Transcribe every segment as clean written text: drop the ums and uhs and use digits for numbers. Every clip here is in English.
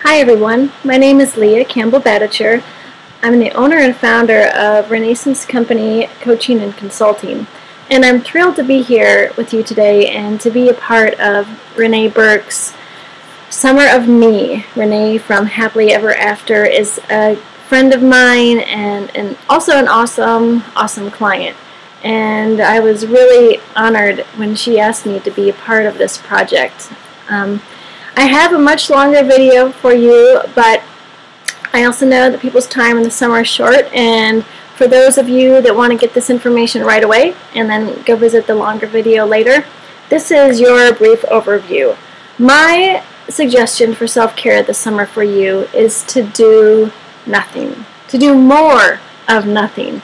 Hi everyone, my name is Leah Campbell Badertscher. I'm the owner and founder of Renascence Company Coaching and Consulting, and I'm thrilled to be here with you today and to be a part of Renee Burke's Summer of Me. Renee from Happily Ever After is a friend of mine and also an awesome client. And I was really honored when she asked me to be a part of this project. I have a much longer video for you, but I also know that people's time in the summer is short, and for those of you that want to get this information right away and then go visit the longer video later, this is your brief overview. My suggestion for self-care this summer for you is to do nothing, to do more of nothing,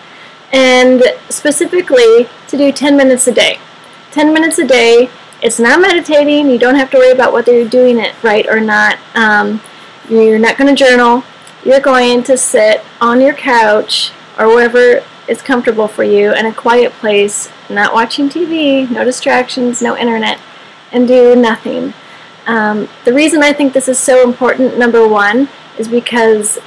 and specifically to do 10 minutes a day. 10 minutes a day. It's not meditating. You don't have to worry about whether you're doing it right or not. You're not going to journal. You're going to sit on your couch or wherever is comfortable for you in a quiet place, not watching TV, no distractions, no internet, and do nothing. The reason I think this is so important, number one, is because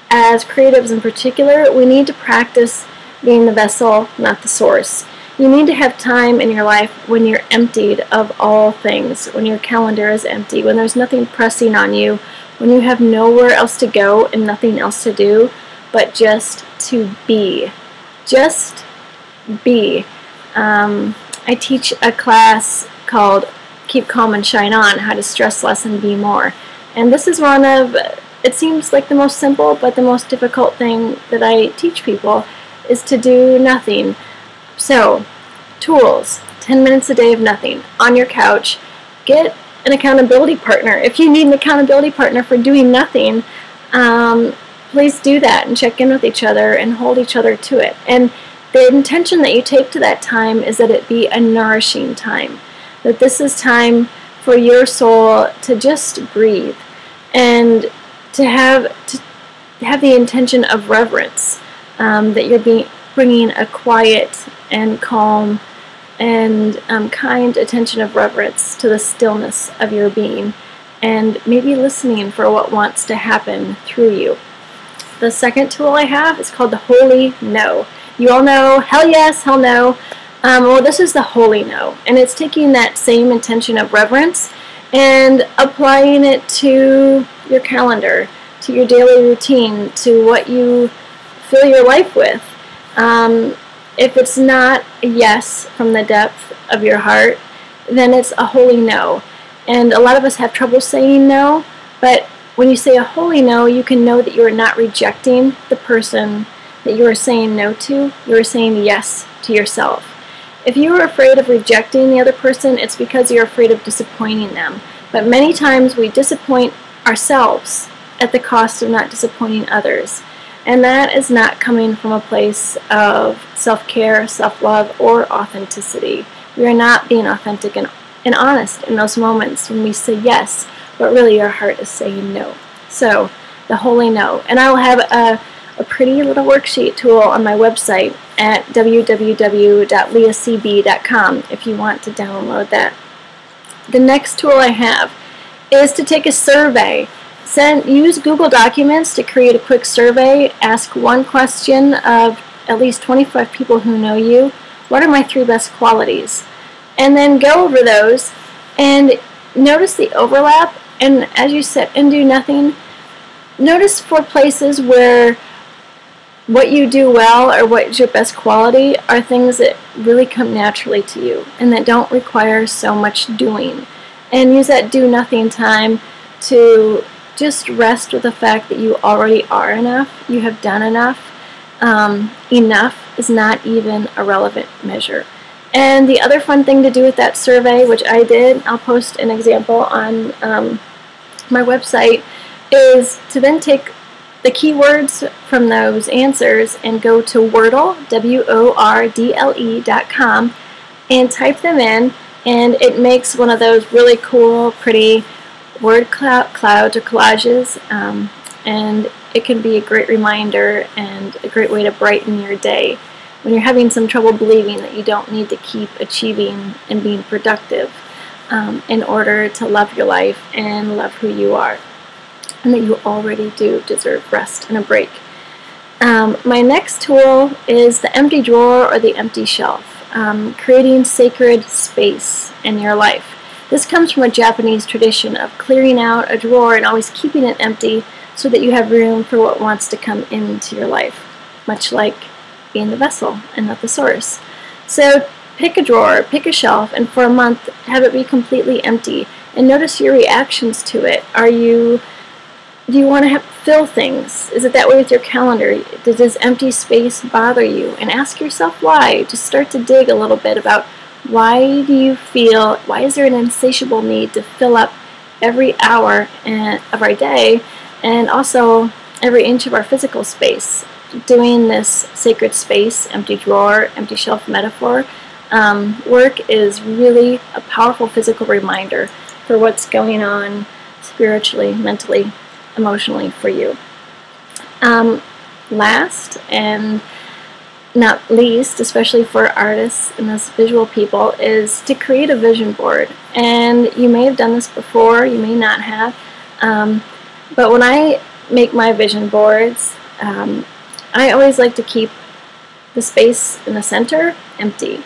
as creatives in particular, we need to practice being the vessel, not the source. You need to have time in your life when you're emptied of all things, when your calendar is empty, when there's nothing pressing on you, when you have nowhere else to go and nothing else to do, but just to be. Just be. I teach a class called Keep Calm and Shine On, How to Stress Less and Be More. And this is one of, it seems like the most simple, but the most difficult thing that I teach people is to do nothing. So, tools, 10 minutes a day of nothing, on your couch. Get an accountability partner. If you need an accountability partner for doing nothing, please do that and check in with each other and hold each other to it. And the intention that you take to that time is that it be a nourishing time. That this is time for your soul to just breathe and to have the intention of reverence, that you're bringing a quiet and calm and kind attention of reverence to the stillness of your being, and maybe listening for what wants to happen through you. The second tool I have is called the Holy No. You all know hell yes, hell no. Well, this is the Holy No, and it's taking that same intention of reverence and applying it to your calendar, to your daily routine, to what you fill your life with. If it's not a yes from the depth of your heart, then it's a holy no. And a lot of us have trouble saying no, but when you say a holy no, you can know that you are not rejecting the person that you are saying no to. You are saying yes to yourself. If you are afraid of rejecting the other person, it's because you're afraid of disappointing them. But many times we disappoint ourselves at the cost of not disappointing others. And that is not coming from a place of self-care, self-love, or authenticity. We are not being authentic and honest in those moments when we say yes, but really our heart is saying no. So, the Holy No. And I will have a pretty little worksheet tool on my website at www.leahcb.com if you want to download that. The next tool I have is to take a survey. Use Google Documents to create a quick survey. Ask one question of at least 25 people who know you. What are my 3 best qualities? And then go over those and notice the overlap. And as you sit and do nothing, notice for places where what you do well or what is your best quality are things that really come naturally to you and that don't require so much doing. And use that do nothing time to just rest with the fact that you already are enough, you have done enough. Enough is not even a relevant measure. And the other fun thing to do with that survey, which I did, I'll post an example on my website, is to then take the keywords from those answers and go to Wordle, WORDLE.com, and type them in, and it makes one of those really cool, pretty word clouds or collages, and it can be a great reminder and a great way to brighten your day when you're having some trouble believing that you don't need to keep achieving and being productive in order to love your life and love who you are. and that you already do deserve rest and a break. My next tool is the empty drawer or the empty shelf, creating sacred space in your life. This comes from a Japanese tradition of clearing out a drawer and always keeping it empty so that you have room for what wants to come into your life, much like being the vessel and not the source. So pick a drawer, pick a shelf, and for a month have it be completely empty and notice your reactions to it. Do you want to fill things? Is it that way with your calendar? Does this empty space bother you? And ask yourself why. Just start to dig a little bit about why is there an insatiable need to fill up every hour of our day and also every inch of our physical space. Doing this sacred space, empty drawer, empty shelf metaphor work is really a powerful physical reminder for what's going on spiritually, mentally, emotionally for you. Last and not least, especially for artists and us visual people, is to create a vision board. And you may have done this before, you may not have, but when I make my vision boards, I always like to keep the space in the center empty.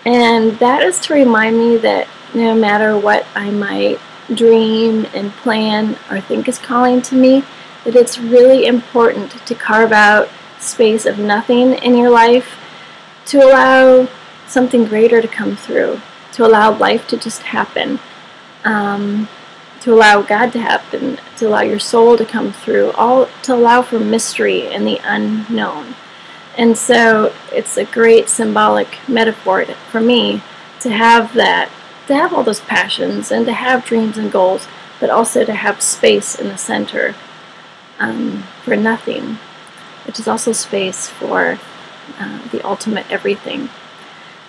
And that is to remind me that no matter what I might dream and plan or think is calling to me, that it's really important to carve out space of nothing in your life to allow something greater to come through, to allow life to just happen, to allow God to happen, to allow your soul to come through, all to allow for mystery and the unknown. And so it's a great symbolic metaphor for me to have that, to have all those passions and to have dreams and goals, but also to have space in the center for nothing, which is also space for the ultimate everything.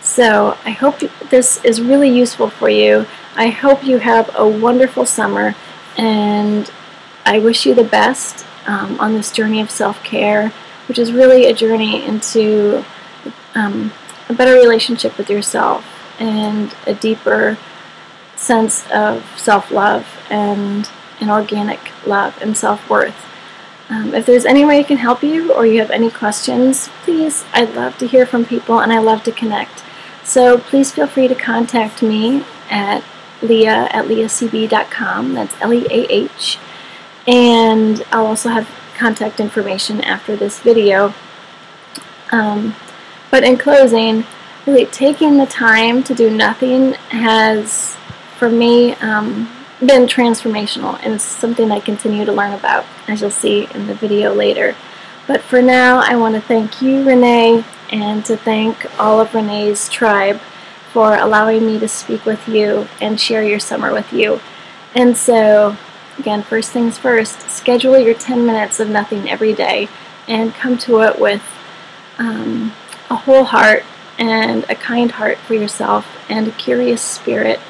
So I hope this is really useful for you. I hope you have a wonderful summer, and I wish you the best on this journey of self-care, which is really a journey into a better relationship with yourself and a deeper sense of self-love and an organic love and self-worth. If there's any way I can help you or you have any questions, please, I'd love to hear from people and I love to connect. So please feel free to contact me at leah@leahcb.com. That's Leah. And I'll also have contact information after this video. But in closing, really taking the time to do nothing has, for me, been transformational, and it's something I continue to learn about, as you'll see in the video later. But for now, I want to thank you, Renee, and to thank all of Renee's tribe for allowing me to speak with you and share your summer with you. And so, again, first things first, schedule your 10 minutes of nothing every day and come to it with a whole heart and a kind heart for yourself and a curious spirit.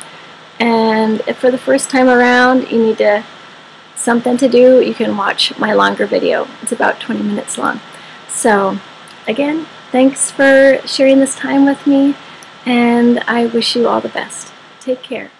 And if for the first time around you need something to do, you can watch my longer video. It's about 20 minutes long. So again, thanks for sharing this time with me, and I wish you all the best. Take care.